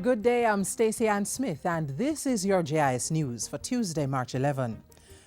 Good day, I'm Stacey Ann Smith, and this is your JIS News for Tuesday, March 11.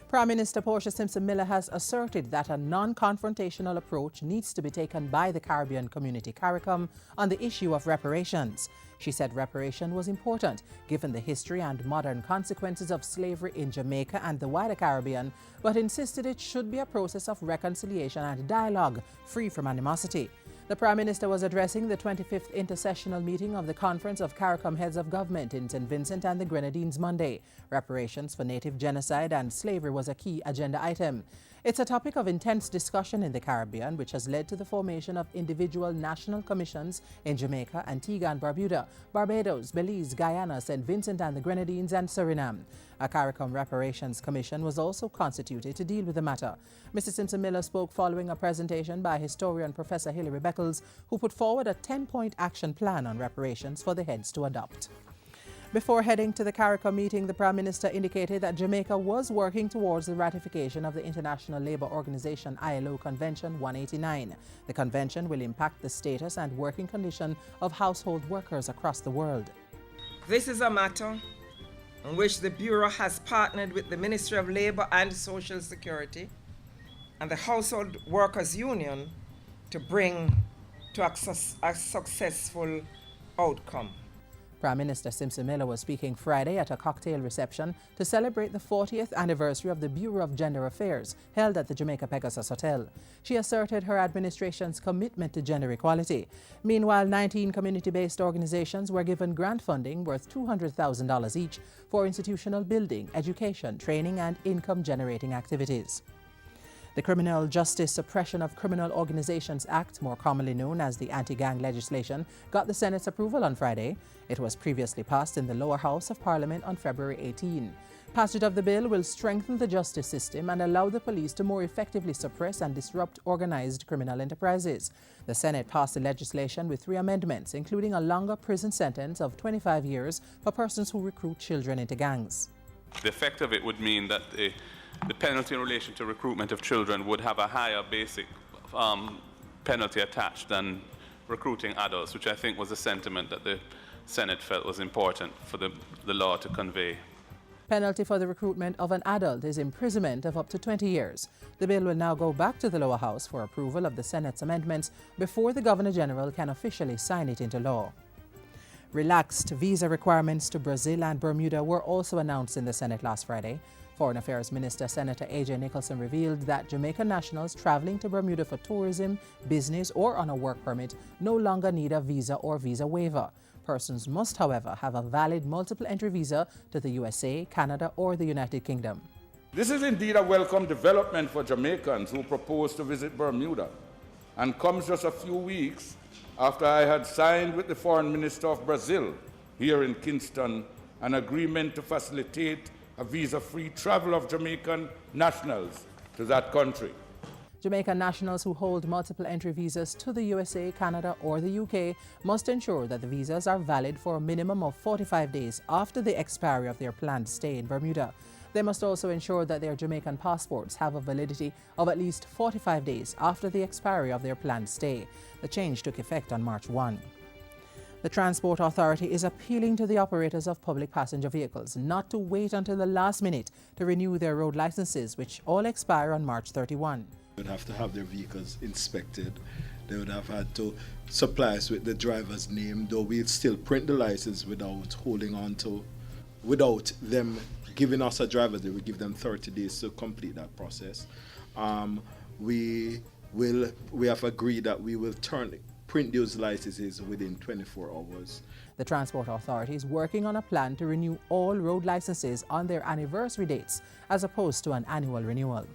Prime Minister Portia Simpson Miller has asserted that a non-confrontational approach needs to be taken by the Caribbean community CARICOM on the issue of reparations. She said reparation was important, given the history and modern consequences of slavery in Jamaica and the wider Caribbean, but insisted it should be a process of reconciliation and dialogue, free from animosity. The Prime Minister was addressing the 25th intersessional meeting of the Conference of CARICOM Heads of Government in St. Vincent and the Grenadines Monday. Reparations for native genocide and slavery was a key agenda item. It's a topic of intense discussion in the Caribbean, which has led to the formation of individual national commissions in Jamaica, Antigua and Bermuda, Barbados, Belize, Guyana, St. Vincent and the Grenadines and Suriname. A CARICOM Reparations Commission was also constituted to deal with the matter. Mr. Simpson Miller spoke following a presentation by historian Professor Hilary Beckles, who put forward a 10-point action plan on reparations for the heads to adopt. Before heading to the CARICOM meeting, the Prime Minister indicated that Jamaica was working towards the ratification of the International Labour Organization I.L.O. Convention 189. The convention will impact the status and working condition of household workers across the world. This is a matter in which the Bureau has partnered with the Ministry of Labour and Social Security and the Household Workers Union to bring to a successful outcome. Prime Minister Simpson Miller was speaking Friday at a cocktail reception to celebrate the 40th anniversary of the Bureau of Gender Affairs held at the Jamaica Pegasus Hotel. She asserted her administration's commitment to gender equality. Meanwhile, 19 community-based organizations were given grant funding worth $200,000 each for institutional building, education, training and income-generating activities. The Criminal Justice Suppression of Criminal Organizations Act, more commonly known as the anti-gang legislation, got the Senate's approval on Friday. It was previously passed in the lower house of Parliament on February 18. Passage of the bill will strengthen the justice system and allow the police to more effectively suppress and disrupt organized criminal enterprises. The Senate passed the legislation with 3 amendments, including a longer prison sentence of 25 years for persons who recruit children into gangs. The effect of it would mean that the penalty in relation to recruitment of children would have a higher basic penalty attached than recruiting adults, which I think was a sentiment that the Senate felt was important for the law to convey. Penalty for the recruitment of an adult is imprisonment of up to 20 years. The bill will now go back to the lower house for approval of the Senate's amendments before the Governor-General can officially sign it into law. Relaxed visa requirements to Brazil and Bermuda were also announced in the Senate last Friday. Foreign Affairs Minister Senator A.J. Nicholson revealed that Jamaican nationals traveling to Bermuda for tourism, business, or on a work permit no longer need a visa or visa waiver. Persons must, however, have a valid multiple entry visa to the USA, Canada, or the United Kingdom. This is indeed a welcome development for Jamaicans who propose to visit Bermuda, and comes just a few weeks after I had signed with the Foreign Minister of Brazil here in Kingston an agreement to facilitate a visa-free travel of Jamaican nationals to that country. Jamaican nationals who hold multiple entry visas to the USA, Canada, or the UK must ensure that the visas are valid for a minimum of 45 days after the expiry of their planned stay in Bermuda. They must also ensure that their Jamaican passports have a validity of at least 45 days after the expiry of their planned stay. The change took effect on March 1. The Transport Authority is appealing to the operators of public passenger vehicles not to wait until the last minute to renew their road licenses, which all expire on March 31. They would have to have their vehicles inspected. They would have had to supply us with the driver's name, though we'd still print the license without them giving us a driver. They would give them 30 days to complete that process. We have agreed that we will print those licenses within 24 hours. The Transport Authority is working on a plan to renew all road licenses on their anniversary dates as opposed to an annual renewal.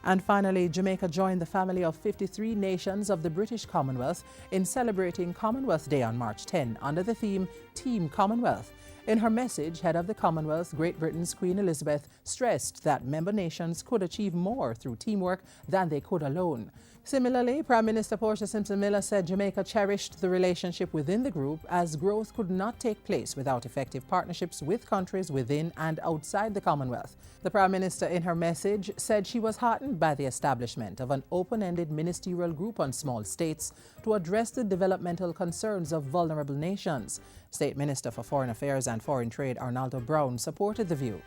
And finally, Jamaica joined the family of 53 nations of the British Commonwealth in celebrating Commonwealth Day on March 10 under the theme Team Commonwealth. In her message, head of the Commonwealth, Great Britain's Queen Elizabeth stressed that member nations could achieve more through teamwork than they could alone. Similarly, Prime Minister Portia Simpson Miller said Jamaica cherished the relationship within the group as growth could not take place without effective partnerships with countries within and outside the Commonwealth. The Prime Minister, in her message, said she was heartened by the establishment of an open-ended ministerial group on small states to address the developmental concerns of vulnerable nations. State Minister for Foreign Affairs and Foreign Trade Arnaldo Brown supported the view.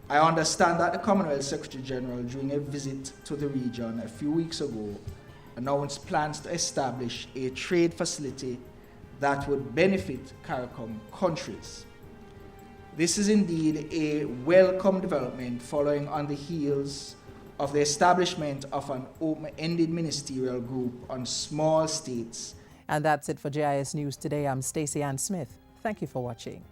I understand that the Commonwealth Secretary General, during a visit to the region a few weeks ago, announced plans to establish a trade facility that would benefit CARICOM countries. This is indeed a welcome development following on the heels of the establishment of an open-ended ministerial group on small states. And that's it for JIS News today. I'm Stacey Ann Smith. Thank you for watching.